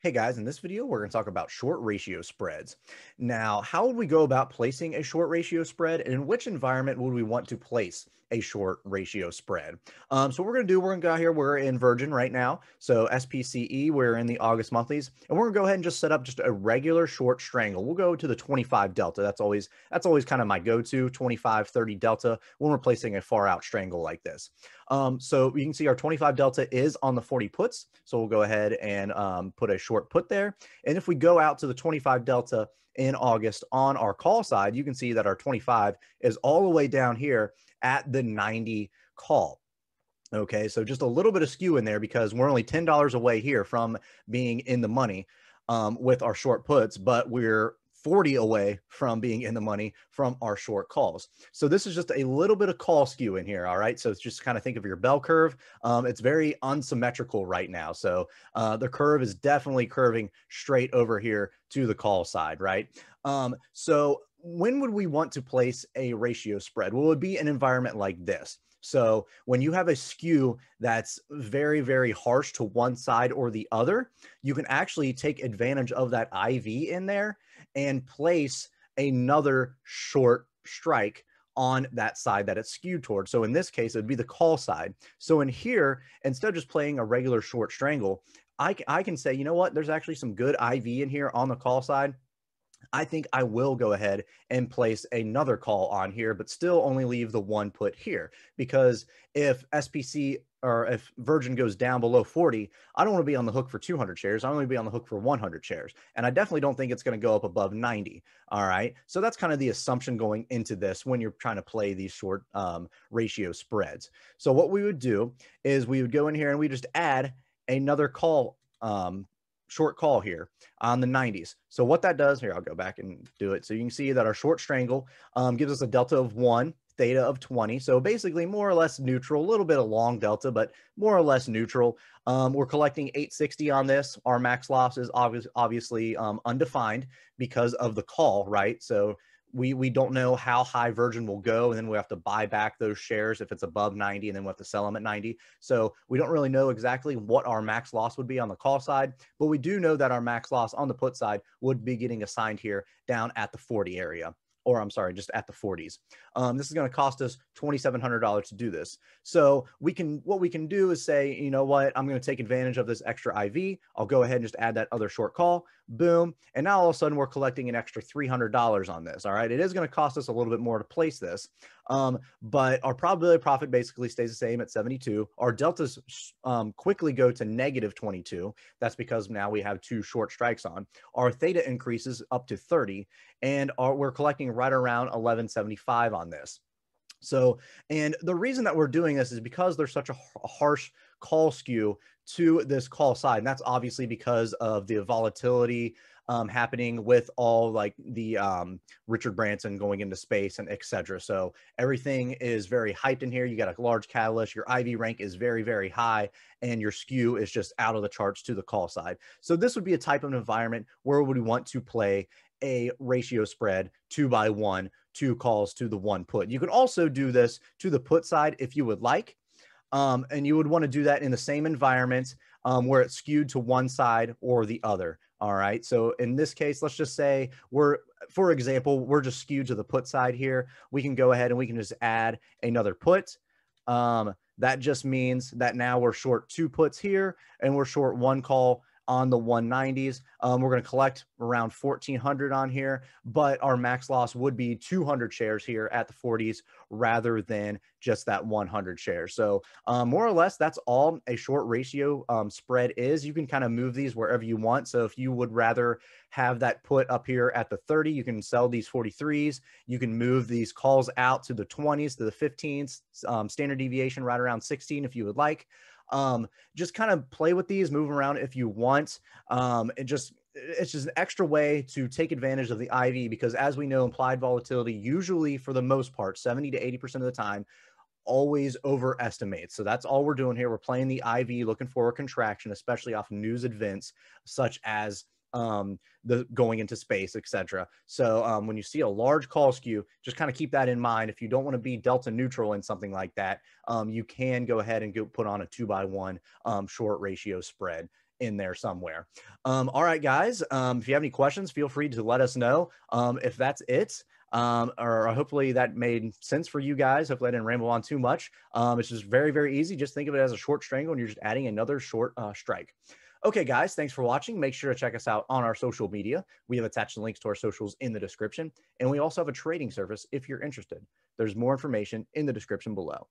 Hey guys, in this video, we're going to talk about short ratio spreads. Now, how would we go about placing a short ratio spread, and in which environment would we want to place a short ratio spread? So what we're going to do, we're going to go out here, we're in Virgin right now. So SPCE, we're in the August monthlies, and we're going to go ahead and just set up just a regular short strangle. We'll go to the 25 delta. That's always kind of my go-to 25, 30 delta when we're placing a far out strangle like this. So you can see our 25 delta is on the 40 puts. So we'll go ahead and put a short put there. And if we go out to the 25 delta in August on our call side, you can see that our 25 is all the way down here at the 90 call. Okay, so just a little bit of skew in there because we're only $10 away here from being in the money with our short puts, but we're 40 away from being in the money from our short calls. So this is just a little bit of call skew in here. All right. So it's just kind of think of your bell curve. It's very unsymmetrical right now. So the curve is definitely curving straight over here to the call side. Right. So when would we want to place a ratio spread? Well, it would be an environment like this. So when you have a skew that's very, very harsh to one side or the other, you can actually take advantage of that IV in there and place another short strike on that side that it's skewed towards. So in this case, it would be the call side. So in here, instead of just playing a regular short strangle, I can say, you know what, there's actually some good IV in here on the call side. I think I will go ahead and place another call on here, but still only leave the one put here. Because if SPC or if Virgin goes down below 40, I don't want to be on the hook for 200 shares. I want to be on the hook for 100 shares. And I definitely don't think it's going to go up above 90. All right. So that's kind of the assumption going into this when you're trying to play these short ratio spreads. So what we would do is we would go in here and we just add another call short call here on the 90s. So what that does here, I'll go back and do it. So you can see that our short strangle gives us a delta of 1, theta of 20. So basically more or less neutral, a little bit of long delta, but more or less neutral. We're collecting 860 on this. Our max loss is obviously undefined because of the call, right? So we don't know how high Virgin will go, and then we have to buy back those shares if it's above 90, and then we have to sell them at 90. So we don't really know exactly what our max loss would be on the call side, but we do know that our max loss on the put side would be getting assigned here down at the 40 area. Or I'm sorry, just at the 40s. This is going to cost us $2,700 to do this. So what we can do is say, you know what, I'm going to take advantage of this extra IV. I'll go ahead and just add that other short call. Boom. And now all of a sudden we're collecting an extra $300 on this. All right. It is going to cost us a little bit more to place this. But our probability of profit basically stays the same at 72. Our deltas quickly go to negative 22. That's because now we have two short strikes on. Our theta increases up to 30, and we're collecting right around 1175 on this. So, and the reason that we're doing this is because there's such a harsh call skew to this call side. And that's obviously because of the volatility happening with all like the Richard Branson going into space and etc. So everything is very hyped in here. You got a large catalyst. Your IV rank is very, very high, and your skew is just out of the charts to the call side. So this would be a type of environment where we would want to play a ratio spread 2-by-1, 2 calls to the 1 put. You can also do this to the put side if you would like. And you would want to do that in the same environment where it's skewed to one side or the other. All right. So in this case, let's just say for example, we're just skewed to the put side here. We can go ahead and we can just add another put. That just means that now we're short 2 puts here and we're short 1 call on the 190s. We're going to collect around 1,400 on here, but our max loss would be 200 shares here at the 40s rather than just that 100 shares. So more or less, that's all a short ratio spread is. You can kind of move these wherever you want. So if you would rather have that put up here at the 30, you can sell these 43s. You can move these calls out to the 20s, to the 15s, standard deviation right around 16 if you would like. Just kind of play with these, move around if you want. It's just an extra way to take advantage of the IV because as we know, implied volatility usually for the most part, 70 to 80% of the time, always overestimates. So that's all we're doing here. We're playing the IV, looking for a contraction, especially off news events such as the going into space, etc. So when you see a large call skew, just kind of keep that in mind. If you don't want to be delta neutral in something like that, you can go ahead and put on a 2-by-1 short ratio spread in there somewhere. All right, guys. If you have any questions, feel free to let us know. If that's it, or hopefully that made sense for you guys. Hopefully I didn't ramble on too much. It's just very, very easy. Just think of it as a short strangle and you're just adding another short strike. Okay, guys, thanks for watching. Make sure to check us out on our social media. We have attached the links to our socials in the description. And we also have a trading service if you're interested. There's more information in the description below.